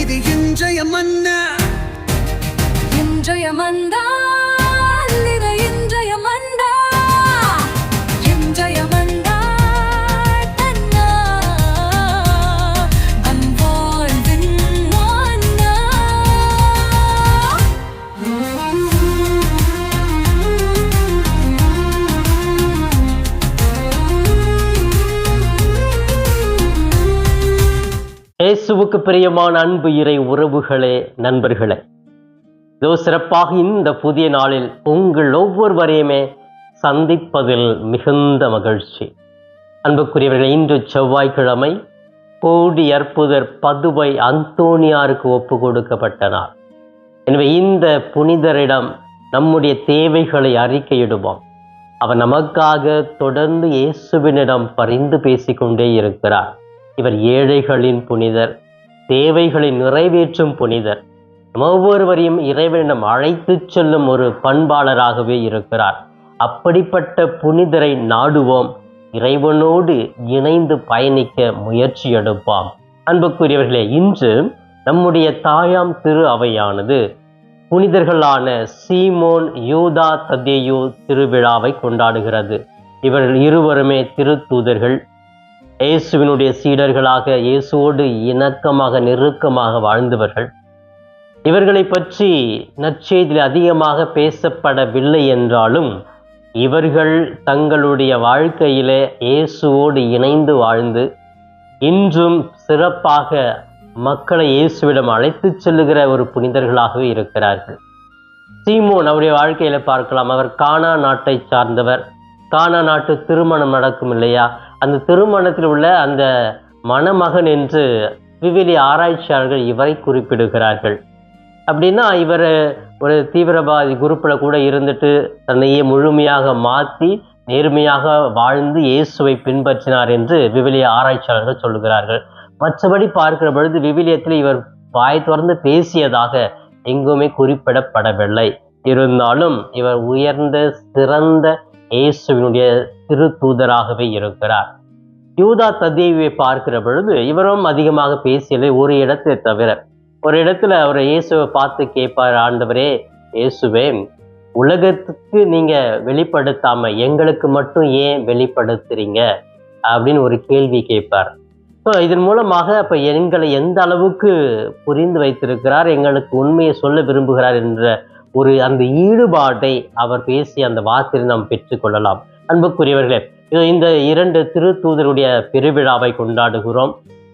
இது இன்றைய மன்னா, இன்றைய மன்னா, இது இன்றைய மன்னா, இன்றைய மன்னா, தன்னா அன்பாழ்வின் மன்னா. இயேசுவுக்கு பிரியமான அன்பு இறை உறவுகளே, நண்பர்களே, இதோ சிறப்பாக இந்த புதிய நாளில் உங்கள் ஒவ்வொருவரையுமே சந்திப்பதில் மிகுந்த மகிழ்ச்சி. அன்புக்குரியவர்களே, இன்று செவ்வாய்க்கிழமை கோடி அற்புதர் பதுவை அந்தோணியாருக்கு ஒப்பு கொடுக்கப்பட்ட நாள். எனவே இந்த புனிதரிடம் நம்முடைய தேவைகளை அறிக்கையிடுவோம். அவர் நமக்காக தொடர்ந்து இயேசுவினிடம் பரிந்து பேசிக்கொண்டே இருக்கிறார். இவர் ஏழைகளின் புனிதர், தேவைகளை நிறைவேற்றும் புனிதர், ஒவ்வொருவரையும் இறைவனிடம் அழைத்து செல்லும் ஒரு பண்பாளராகவே இருக்கிறார். அப்படிப்பட்ட புனிதரை நாடுவோம், இறைவனோடு இணைந்து பயணிக்க முயற்சி எடுப்போம். அன்புக்குரியவர்களே, இன்று நம்முடைய தாயாம் திரு அவையானது புனிதர்களான சீமோன், யூதா ததேயு திருவிழாவை கொண்டாடுகிறது. இவர்கள் இருவருமே திருத்தூதர்கள், இயேசுவினுடைய சீடர்களாக இயேசுவோடு இணக்கமாக நெருக்கமாக வாழ்ந்தவர்கள். இவர்களை பற்றி நற்செய்தியில் அதிகமாக பேசப்படவில்லை என்றாலும் இவர்கள் தங்களுடைய வாழ்க்கையிலே இயேசுவோடு இணைந்து வாழ்ந்து இன்றும் சிறப்பாக மக்களை இயேசுவிடம் அழைத்து செல்லுகிற ஒரு புனிதர்களாகவே இருக்கிறார்கள். சீமோன், அவருடைய வாழ்க்கையில பார்க்கலாம், அவர் கானா நாட்டை சார்ந்தவர். கானா நாட்டு திருமணம் நடக்கும் இல்லையா, அந்த திருமணத்தில் உள்ள அந்த மணமகன் என்று விவிலிய ஆராய்ச்சியாளர்கள் இவரை குறிப்பிடுகிறார்கள். அப்படின்னா இவர் ஒரு தீவிரவாதி குரூப்பில் கூட இருந்துட்டு தன்னையே முழுமையாக மாற்றி நேர்மையாக வாழ்ந்து இயேசுவை பின்பற்றினார் என்று விவிலிய ஆராய்ச்சியாளர்கள் சொல்லுகிறார்கள். மற்றபடி பார்க்கிற பொழுது விவிலியத்தில் இவர் வாய் திறந்து பேசியதாக எங்குமே குறிப்பிடப்படவில்லை. இருந்தாலும் இவர் உயர்ந்த சிறந்த இயேசுவினுடைய திரு தூதராகவே இருக்கிறார். யூதா ததேயுவை பார்க்கிற பொழுது இவரும் அதிகமாக பேசியது ஒரு இடத்தை தவிர. ஒரு இடத்துல அவர் இயேசுவை பார்த்து கேட்பார், ஆண்டவரே இயேசுவே, உலகத்துக்கு நீங்க வெளிப்படுத்தாம எங்களுக்கு மட்டும் ஏன் வெளிப்படுத்துறீங்க அப்படின்னு ஒரு கேள்வி கேட்பார். ஸோ இதன் மூலமாக அப்ப எங்களை எந்த அளவுக்கு புரிந்து வைத்திருக்கிறார், எங்களுக்கு உண்மையை சொல்ல விரும்புகிறார் என்ற ஒரு அந்த ஈடுபாட்டை அவர் பேசி அந்த வார்த்தையை நாம் பெற்றுக்கொள்ளலாம். அன்புக்குரியவர்களே, இந்த இரண்டு திருத்தூதருடைய பெருவிழாவை கொண்டாடுகிறோம்.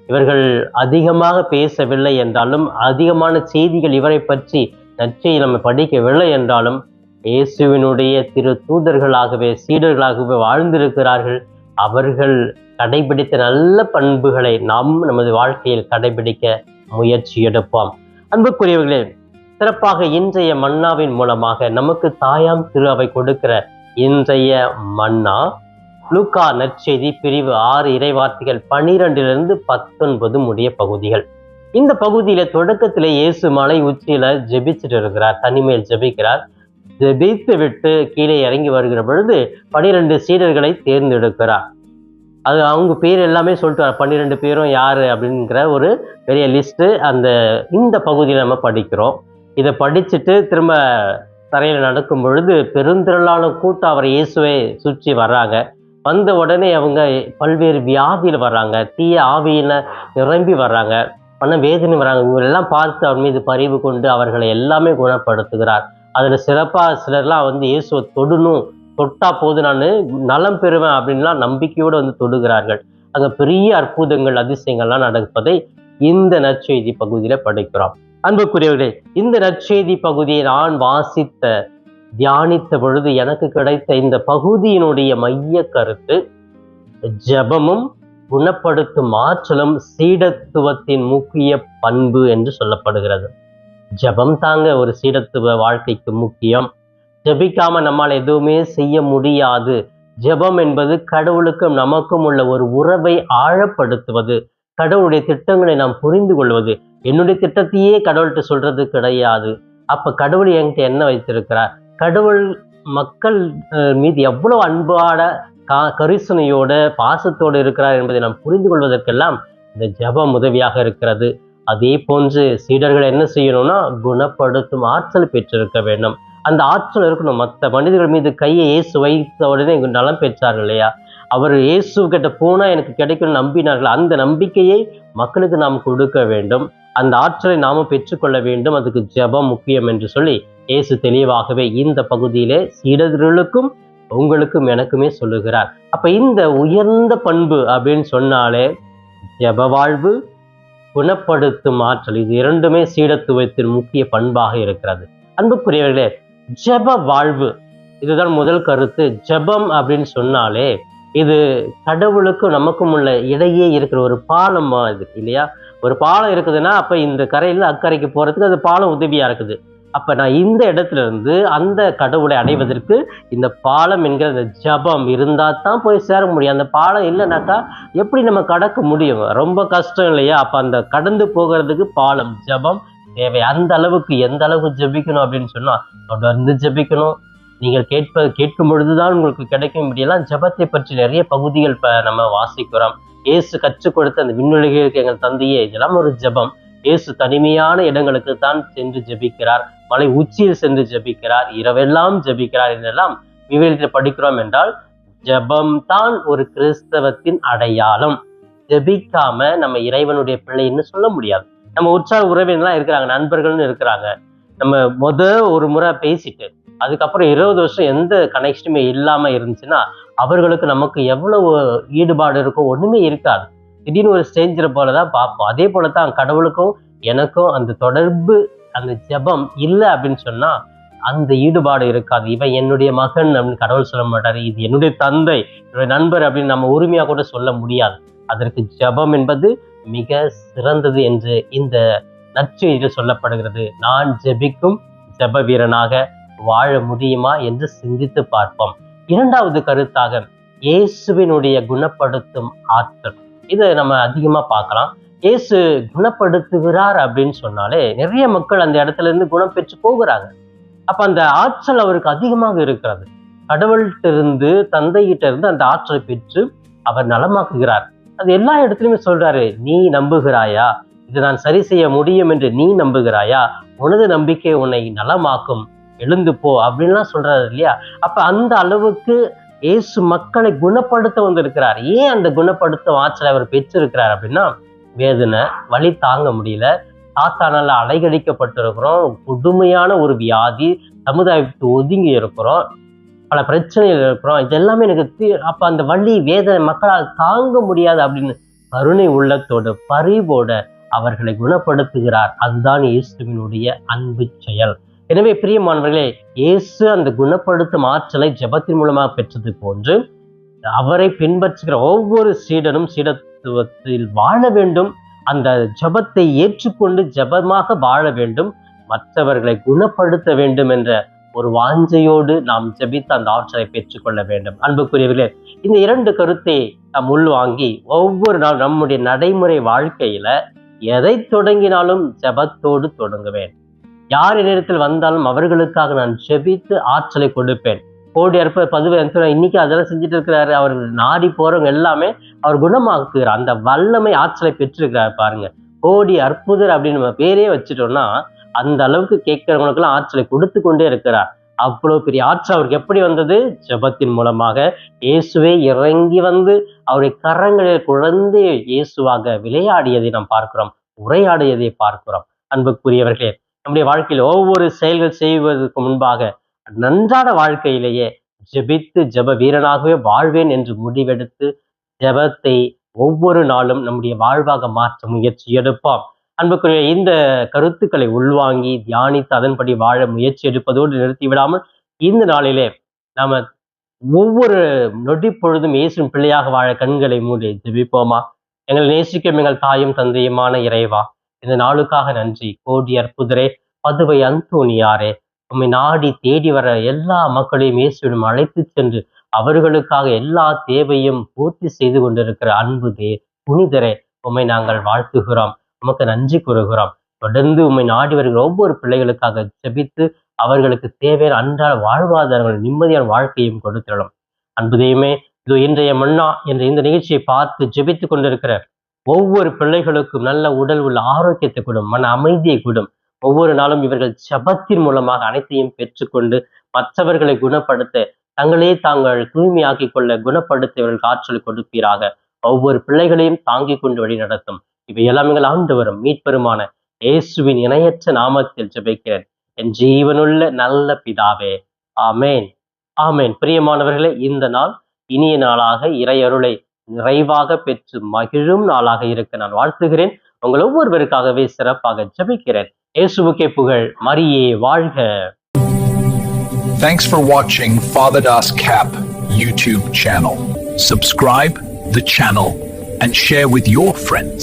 இவர்கள் அதிகமாக பேசவில்லை என்றாலும், அதிகமான செய்திகள் இவரை பற்றி நற்செய்தி நம்ம படிக்கவில்லை என்றாலும், இயேசுவினுடைய திரு தூதர்களாகவே சீடர்களாகவே வாழ்ந்திருக்கிறார்கள். அவர்கள் கடைபிடித்த நல்ல பண்புகளை நாம் நமது வாழ்க்கையில் கடைபிடிக்க முயற்சி எடுப்போம். அன்புக்குரியவர்களே, சிறப்பாக இன்றைய மன்னாவின் மூலமாக நமக்கு தாயாம் திரு அவை கொடுக்கிற இன்றைய மன்னா லூக்கா நற்செய்தி பிரிவு 6 இறைவார்த்தைகள் 12-19 முடிய பகுதிகள். இந்த பகுதியில தொடக்கத்திலே இயேசு மலை உச்சியில ஜெபிச்சுட்டு இருக்கிறார், தனிமையில் ஜெபிக்கிறார். ஜெபித்து விட்டு கீழே இறங்கி வருகிற பொழுது 12 சீடர்களை தேர்ந்தெடுக்கிறார். அது அவங்க பேர் எல்லாமே சொல்லிட்டு 12 பேரும் யாரு அப்படிங்கிற ஒரு பெரிய லிஸ்ட் இந்த பகுதியில் நம்ம படிக்கிறோம். இதை படிச்சுட்டு திரும்ப தரையில் நடக்கும் பொழுது பெருந்திரளான கூட்டம் அவர் இயேசுவை சுற்றி வர்றாங்க. வந்த உடனே அவங்க பல்வேறு வியாதியில் வர்றாங்க, தீய ஆவியில நிரம்பி வர்றாங்க, வேதனை வர்றாங்க. இவங்களெல்லாம் பார்த்து அவர் மீது பரிவு கொண்டு அவர்களை எல்லாமே குணப்படுத்துகிறார். அதில் சிறப்பாக சிலர்லாம் இயேசுவை தொடணும், தொட்டா போது நான் நலம் பெறுவேன் அப்படின்லாம் நம்பிக்கையோடு தொடுகிறார்கள். அங்கே பெரிய அற்புதங்கள் அதிசயங்கள்லாம் நடப்பதை இந்த நற்செய்தி பகுதியில் படிக்கிறோம். அன்புக்குரியவர்களே, இந்த நற்செய்தி பகுதியை நான் தியானித்த பொழுது எனக்கு கிடைத்த இந்த பகுதியினுடைய மைய கருத்து, ஜெபமும் குணப்படுத்தும் ஆற்றலும் சீடத்துவத்தின் முக்கிய பண்பு என்று சொல்லப்படுகிறது. ஜெபம் தாங்க ஒரு சீடத்துவ வாழ்க்கைக்கு முக்கியம். ஜெபிக்காம நம்மால் எதுவுமே செய்ய முடியாது. ஜெபம் என்பது கடவுளுக்கும் நமக்கும் உள்ள ஒரு உறவை ஆழப்படுத்துவது, கடவுளுடைய திட்டங்களை நாம் புரிந்து கொள்வது. என்னுடைய திட்டத்தையே கடவுள்கிட்ட சொல்றது கிடையாது. அப்ப கடவுள் என்கிட்ட என்ன வைத்திருக்கிறார், கடவுள் மக்கள் மீது எவ்வளவு அன்பாட கரிசனையோட பாசத்தோடு இருக்கிறார் என்பதை நாம் புரிந்து கொள்வதற்கெல்லாம் இந்த ஜெபம் உதவியாக இருக்கிறது. அதே போன்று சீடர்கள் என்ன செய்யணும்னா குணப்படுத்தும் ஆற்றல் பெற்றிருக்க வேண்டும். அந்த ஆற்றல் இருக்கணும். மற்ற மனிதர்கள் மீது கையை இயேசு வைத்த உடனே நலம் பெற்றார்கள் இல்லையா? அவர் இயேசு கிட்ட போனா எனக்கு கிடைக்கும் நம்பினார்கள். அந்த நம்பிக்கையை மக்களுக்கு நாம் கொடுக்க வேண்டும். அந்த ஆற்றலை நாம பெற்றுக்கொள்ள வேண்டும். அதுக்கு ஜெபம் முக்கியம் என்று சொல்லி இயேசு தெளிவாகவே இந்த பகுதியிலே சீடர்களுக்கும் உங்களுக்கும் எனக்குமே சொல்லுகிறார். அப்ப இந்த உயர்ந்த பண்பு அப்படின்னு சொன்னாலே ஜெப வாழ்வு, குணப்படுத்தும் ஆற்றல், இது இரண்டுமே சீடத்துவத்தின் முக்கிய பண்பாக இருக்கிறது. அன்புக்குரியவர்களே, ஜெப வாழ்வு இதுதான் முதல் கருத்து. ஜெபம் அப்படின்னு சொன்னாலே இது கடவுளுக்கும் நமக்கும் உள்ள இடையே இருக்கிற ஒரு பாலமா இது இல்லையா? ஒரு பாலம் இருக்குதுன்னா அப்ப இந்த கரையில அக்கறைக்கு போறதுக்கு அது பாலம் உதவியா இருக்குது. அப்ப நான் இந்த இடத்துல இருந்து அந்த கடவுளை அடைவதற்கு இந்த பாலம் என்கிற அந்த ஜபம் இருந்தா தான் போய் சேர முடியும். அந்த பாலம் இல்லைனாக்கா எப்படி நம்ம கடக்க முடியும்? ரொம்ப கஷ்டம் இல்லையா? அப்ப அந்த கடந்து போகிறதுக்கு பாலம் ஜபம் தேவை. அந்த அளவுக்கு எந்த அளவுக்கு ஜபிக்கணும் அப்படின்னு சொன்னா தொடர்ந்து ஜபிக்கணும். நீங்கள் கேட்கும் பொழுதுதான் உங்களுக்கு கிடைக்கும். இப்படியெல்லாம் ஜபத்தை பற்றி நிறைய பகுதிகள் நம்ம வாசிக்கிறோம். இயேசு கற்றுக் கொடுத்த அந்த விண்ணுலகிற்கு எங்கள் தந்தையே, இதெல்லாம் ஒரு ஜபம். இயேசு தனிமையான இடங்களுக்கு தான் சென்று ஜபிக்கிறார், மலை உச்சியில் சென்று ஜபிக்கிறார், இரவெல்லாம் ஜபிக்கிறார் என்றெல்லாம் விவரித்து படிக்கிறோம். என்றால் ஜபம் தான் ஒரு கிறிஸ்தவத்தின் அடையாளம். ஜபிக்காம நம்ம இறைவனுடைய பிள்ளைன்னு சொல்ல முடியாது. நம்ம உற்சாக உறவினர்லாம் இருக்கிறாங்க, நண்பர்கள்னு இருக்கிறாங்க. நம்ம ஒரு முறை பேசிட்டு அதுக்கப்புறம் 20 வருஷம் எந்த கனெக்ஷனுமே இல்லாம இருந்துச்சுன்னா அவர்களுக்கு நமக்கு எவ்வளவு ஈடுபாடு இருக்கும்? ஒண்ணுமே இருக்காது. திடீர்னு ஒரு ஸ்டேஞ்சரை போலதான் பார்ப்போம். அதே போலதான் கடவுளுக்கும் எனக்கும் அந்த தொடர்பு, அந்த ஜெபம் இல்லை அப்படின்னு சொன்னா அந்த ஈடுபாடு இருக்காது. இவன் என்னுடைய மகன் அப்படின்னு கடவுள் சொல்ல மாட்டாரு. இது என்னுடைய தந்தை, என்னுடைய நண்பர் அப்படின்னு நம்ம உரிமையா கூட சொல்ல முடியாது. அதற்கு ஜெபம் என்பது மிக சிறந்தது என்று இந்த நற்செய்தியில் சொல்லப்படுகிறது. நான் ஜெபிக்கும் ஜெப வீரனாக வாழ முடியுமா என்று சிந்தித்து பார்ப்போம். இரண்டாவது கருத்தாக இயேசுவினுடைய குணப்படுத்தும் ஆற்றல். இதை நம்ம அதிகமா பார்க்கலாம். இயேசு குணப்படுத்துகிறார் அப்படின்னு சொன்னாலே நிறைய மக்கள் அந்த இடத்துல இருந்து குணம் பெற்று போகிறாங்க. அப்ப அந்த ஆற்றல் அவருக்கு அதிகமாக இருக்கிறது. கடவுள்கிட்ட இருந்து, தந்தைகிட்ட இருந்து அந்த ஆற்றலை பெற்று அவர் நலமாக்குகிறார். அது எல்லா இடத்துலயுமே சொல்றாரு, நீ நம்புகிறாயா? இது நான் சரி செய்ய முடியும் என்று நீ நம்புகிறாயா? உனது நம்பிக்கை உன்னை நலமாக்கும், எழுந்து போ அப்படின்லாம் சொல்றாரு இல்லையா? அப்ப அந்த அளவுக்கு இயேசு மக்களை குணப்படுத்த வந்திருக்கிறார். ஏன் அந்த குணப்படுத்தும் ஆற்றலை அவர் பெற்றிருக்கிறார் அப்படின்னா, வேதனை, வலி தாங்க முடியல, சாத்தானால அலைகழிக்கப்பட்டிருக்கிறோம், கொடுமையான ஒரு வியாதி, சமுதாயத்துக்கு ஒதுங்கி இருக்கிறோம், பல பிரச்சனைகள் இருக்கிறோம், இது எல்லாமே எனக்கு அப்ப அந்த வலி வேதனை மக்களால் தாங்க முடியாது அப்படின்னு கருணை உள்ளத்தோடு பரிவோட அவர்களை குணப்படுத்துகிறார். அதுதான் இயேசுவினுடைய அன்பு செயல். எனவே பிரியமானவர்களே, இயேசு அந்த குணப்படுத்தும் ஆற்றலை ஜெபத்தின் மூலமாக பெற்றது போன்று அவரை பின்பற்றுகிற ஒவ்வொரு சீடனும் சீடத்துவத்தில் வாழ வேண்டும். அந்த ஜெபத்தை ஏற்றுக்கொண்டு ஜெபமாக வாழ வேண்டும், மற்றவர்களை குணப்படுத்த வேண்டும் என்ற ஒரு வாஞ்சையோடு நாம் ஜெபித்து அந்த ஆற்றலை பெற்றுக்கொள்ள வேண்டும். அன்புக்குரியவர்களே, இந்த இரண்டு கருத்தை நாம் உள்வாங்கி ஒவ்வொரு நாள் நம்முடைய நடைமுறை வாழ்க்கையில எதை தொடங்கினாலும் ஜெபத்தோடு தொடங்குவேன். யார் என்னிடத்தில் வந்தாலும் அவர்களுக்காக நான் ஜெபித்து ஆற்றலை கொடுப்பேன். கோடி அற்புத பதுவை இன்னைக்கு அதெல்லாம் செஞ்சுட்டு இருக்கிறாரு. அவர் நாடி போறவங்க எல்லாமே அவர் குணமாக்குகிறார். அந்த வல்லமை ஆற்றலை பெற்றிருக்கிறார். பாருங்க, கோடி அற்புதர் அப்படின்னு நம்ம பேரே வச்சுட்டோம்னா அந்த அளவுக்கு கேட்கிறவங்களுக்கெல்லாம் ஆற்றலை கொடுத்து கொண்டே இருக்கிறார். அவ்வளவு பெரிய ஆற்றல் அவருக்கு எப்படி வந்தது? ஜெபத்தின் மூலமாக. இயேசுவே இறங்கி வந்து அவருடைய கரங்களில் குழந்தை இயேசுவாக விளையாடியதை நாம் பார்க்கிறோம், உரையாடியதை பார்க்கிறோம். அன்புக்குரியவர்களே, நம்முடைய வாழ்க்கையில் ஒவ்வொரு செயல்கள் செய்வதற்கு முன்பாக நன்றான வாழ்க்கையிலேயே ஜெபித்து ஜெப வீரனாகவே வாழ்வேன் என்று முடிவெடுத்து ஜெபத்தை ஒவ்வொரு நாளும் நம்முடைய வாழ்வாக மாற்ற முயற்சி எடுப்போம். அன்புக்குரிய இந்த கருத்துக்களை உள்வாங்கி தியானித்து அதன்படி வாழ முயற்சி எடுப்பதோடு நிறுத்திவிடாமல் இந்த நாளிலே நாம ஒவ்வொரு நொடி பொழுதும் இயேசுவின் பிள்ளையாக வாழ கண்களை மூடி ஜெபிப்போமா? எங்களை நேசிக்கும் எங்கள் தாயும் தந்தையுமான இறைவா, இந்த நாளுக்காக நன்றி. கோடி அற்புதரே, பதுவை அந்தோணியாரே, உம்மை நாடி தேடி வர எல்லா மக்களையும் இயேசுவிடம் அழைத்து சென்று அவர்களுக்காக எல்லா தேவையும் பூர்த்தி செய்து கொண்டிருக்கிற அன்பு புனிதரே, உம்மை நாங்கள் வாழ்த்துகிறோம், உமக்கு நன்றி கூறுகிறோம். தொடர்ந்து உம்மை நாடி வருகிற ஒவ்வொரு பிள்ளைகளுக்காக ஜெபித்து அவர்களுக்கு தேவையான அன்றாட வாழ்வாதாரங்கள், நிம்மதியான வாழ்க்கையும் கொடுத்திடலாம். அன்பு தெய்வமே, இது இன்றைய மன்னா என்ற இந்த நிகழ்ச்சியை பார்த்து ஜெபித்து கொண்டிருக்கிற ஒவ்வொரு பிள்ளைகளுக்கும் நல்ல உடல் உள்ள ஆரோக்கியத்தை கொடும், மன அமைதியை கொடும். ஒவ்வொரு நாளும் இவர்கள் ஜெபத்தின் மூலமாக அனைத்தையும் பெற்றுக்கொண்டு மற்றவர்களை குணப்படுத்த, தங்களே தாங்கள் தூய்மையாக்கிக் கொள்ள குணப்படுத்த இவர்களுக்கு ஆற்றலை கொடுப்பீராக. ஒவ்வொரு பிள்ளைகளையும் தாங்கிக் கொண்டு வழி நடத்தும். இவை எல்லாம் எங்கள் ஆண்டவரும் மீட்பெருமான இயேசுவின் இணையற்ற நாமத்தில் ஜெபிக்கிறேன் என் ஜீவனுள்ள நல்ல பிதாவே. ஆமேன், ஆமேன். பிரியமானவர்களே, இந்த நாள் இனிய நாளாக இறை அருளை நிறைவாக பெற்று மகிழும் நாளாக இருக்க நான் வாழ்த்துகிறேன். உங்கள் ஒவ்வொருவருக்காகவே சிறப்பாக ஜெபிக்கிறேன். இயேசுவுக்கே புகழ், மரியே வாழ்க. Thanks for watching Father Das Cap YouTube channel. Subscribe the channel and share with your friends.